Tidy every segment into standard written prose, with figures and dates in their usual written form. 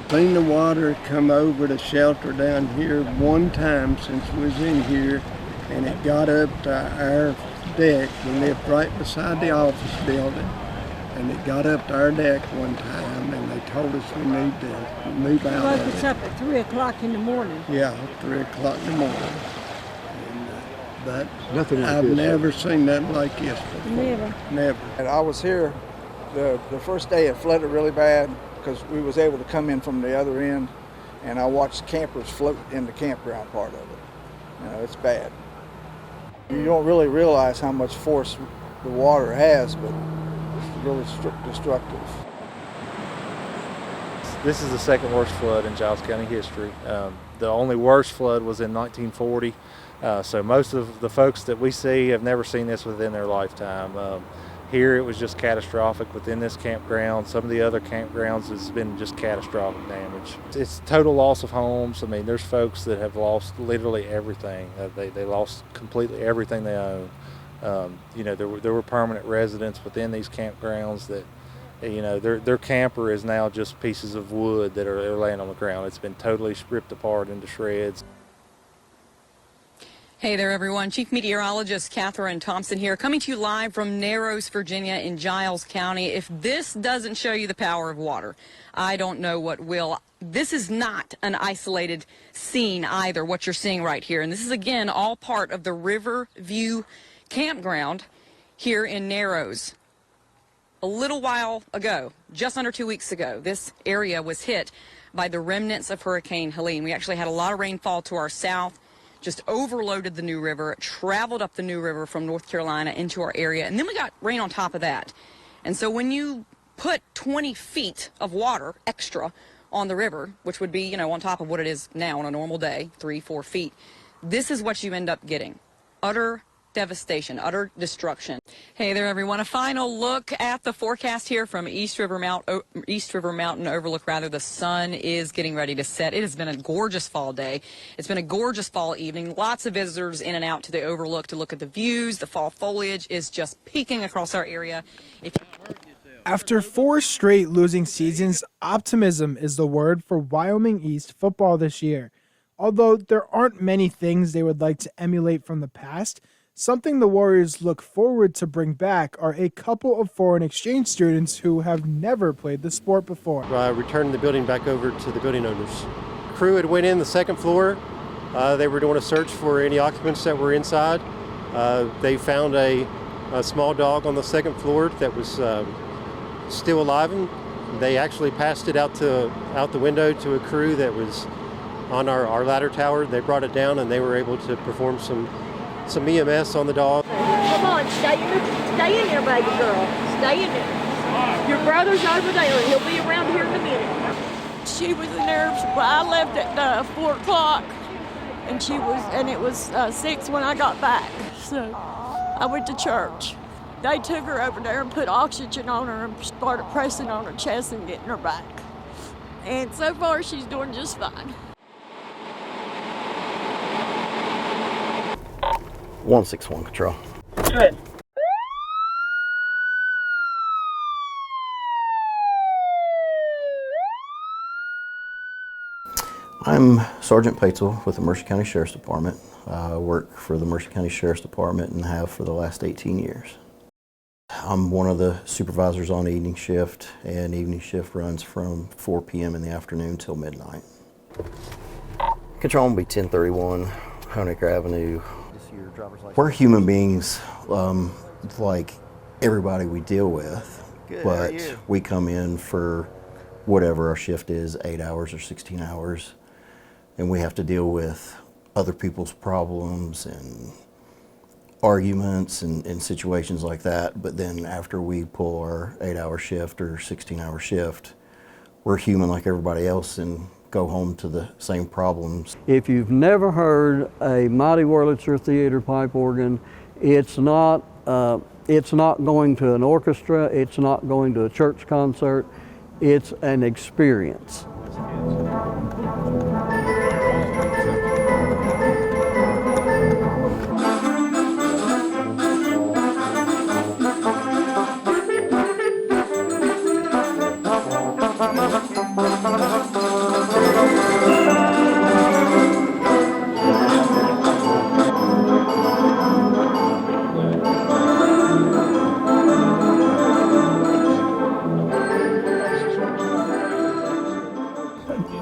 seen the water come over the shelter down here one time since we was in here, and it got up to our deck. We lived right beside the office building, and it got up to our deck one time, and they told us we need to move out of it. Woke us up at 3 o'clock in the morning. Yeah, 3 o'clock in the morning. But nothing like I've this, never seen nothing like this before. Never. And I was here the first day it flooded really bad because we was able to come in from the other end, and I watched campers float in the campground part of it. You know, it's bad. You don't really realize how much force the water has, but it's really destructive. This is the second worst flood in Giles County history. The only worst flood was in 1940. So most of the folks that we see have never seen this within their lifetime. Here it was just catastrophic within this campground. Some of the other campgrounds has been just catastrophic damage. It's total loss of homes. I mean, there's folks that have lost literally everything. They lost completely everything they own. You know, there were permanent residents within these campgrounds that, you know, their camper is now just pieces of wood that are laying on the ground. It's been totally ripped apart into shreds. Hey there, everyone. Chief Meteorologist Catherine Thompson here, coming to you live from Narrows, Virginia in Giles County. If this doesn't show you the power of water, I don't know what will. This is not an isolated scene either, what you're seeing right here. And this is, again, all part of the Riverview Campground here in Narrows. A little while ago, just under 2 weeks ago, this area was hit by the remnants of Hurricane Helene. We actually had a lot of rainfall to our south, just overloaded the New River, traveled up the New River from North Carolina into our area, and then we got rain on top of that. And so when you put 20 feet of water extra on the river, which would be, you know, on top of what it is now on a normal day, 3-4 feet, this is what you end up getting. Utter devastation, utter destruction. Hey there, everyone. A final look at the forecast here from East River Mountain Overlook. The sun is getting ready to set. It has been a gorgeous fall day. It's been a gorgeous fall evening. Lots of visitors in and out to the Overlook to look at the views. The fall foliage is just peeking across our area. After 4 straight losing seasons, optimism is the word for Wyoming East football this year. Although there aren't many things they would like to emulate from the past, something the Warriors look forward to bring back are a couple of foreign exchange students who have never played the sport before. Returned the building back over to the building owners. Crew had went in the second floor. They were doing a search for any occupants that were inside. They found a small dog on the second floor that was still alive. And they actually passed it out the window to a crew that was on our ladder tower. They brought it down and they were able to perform some EMS on the dog. Come on, stay in there, baby girl. Stay in there. Your brother's over there. He'll be around here in a minute. She was in there. I left at 4 o'clock, and it was 6 when I got back. So I went to church. They took her over there and put oxygen on her and started pressing on her chest and getting her back. And so far, she's doing just fine. 161 control. Good. I'm Sergeant Paetzel with the Mercer County Sheriff's Department. I work for the Mercer County Sheriff's Department and have for the last 18 years. I'm one of the supervisors on evening shift, and evening shift runs from 4 p.m. in the afternoon till midnight. Control will be 1031 Honecker Avenue. We're human beings like everybody we deal with, but we come in for whatever our shift is, 8 hours or 16 hours, and we have to deal with other people's problems and arguments and situations like that. But then after we pull our 8-hour shift or 16-hour shift, we're human like everybody else and go home to the same problems. If you've never heard a Mighty Wurlitzer theater pipe organ, it's not going to an orchestra, it's not going to a church concert, it's an experience.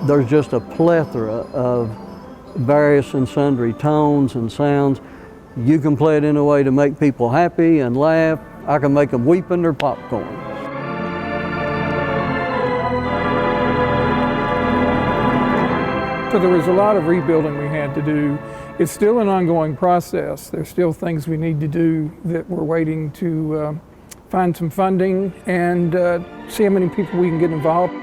there's just a plethora of various and sundry tones and sounds. You can play it in a way to make people happy and laugh. I can make them weep in their popcorn. So there was a lot of rebuilding we had to do. It's still an ongoing process. There's still things we need to do that we're waiting to find some funding and see how many people we can get involved.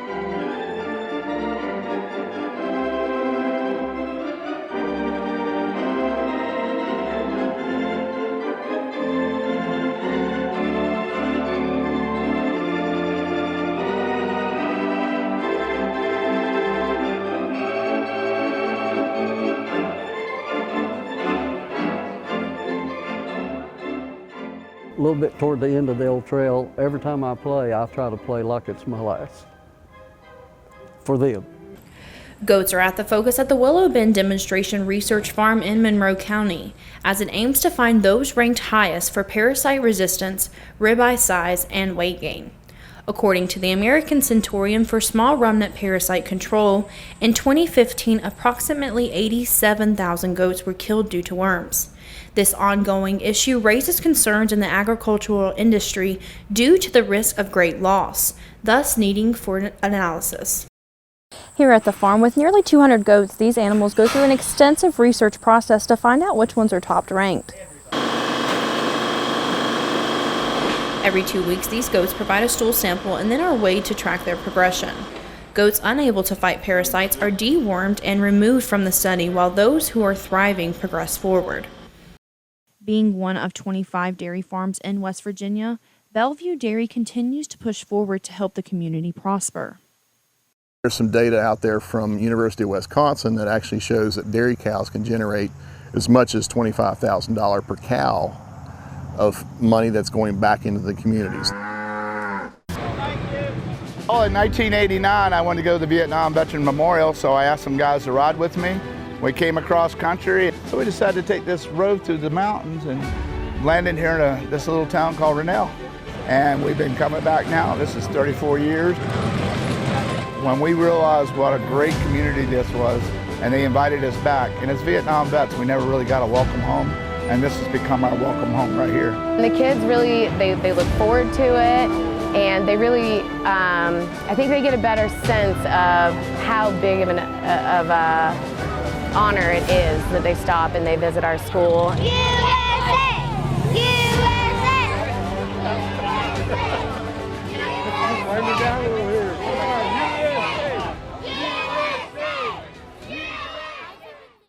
A little bit toward the end of the old trail, every time I play, I try to play like it's my last. For them. Goats are at the focus at the Willow Bend Demonstration Research Farm in Monroe County, as it aims to find those ranked highest for parasite resistance, ribeye size, and weight gain. According to the American Centurion for Small Ruminant Parasite Control, in 2015, approximately 87,000 goats were killed due to worms. This ongoing issue raises concerns in the agricultural industry due to the risk of great loss, thus needing for analysis. Here at the farm, with nearly 200 goats, these animals go through an extensive research process to find out which ones are top ranked. Every 2 weeks, these goats provide a stool sample and then are weighed to track their progression. Goats unable to fight parasites are dewormed and removed from the study, while those who are thriving progress forward. Being one of 25 dairy farms in West Virginia, Bellevue Dairy continues to push forward to help the community prosper. There's some data out there from University of Wisconsin that actually shows that dairy cows can generate as much as $25,000 per cow of money that's going back into the communities. Oh, in 1989, I wanted to go to the Vietnam Veteran Memorial, so I asked some guys to ride with me. We came across country, so we decided to take this road through the mountains and landed here in this little town called Rennell. And we've been coming back now. This is 34 years. When we realized what a great community this was, and they invited us back, and as Vietnam vets, we never really got a welcome home, and this has become our welcome home right here. The kids really, they look forward to it, and they really, I think they get a better sense of how big of a honor it is that they stop and they visit our school. USA! USA!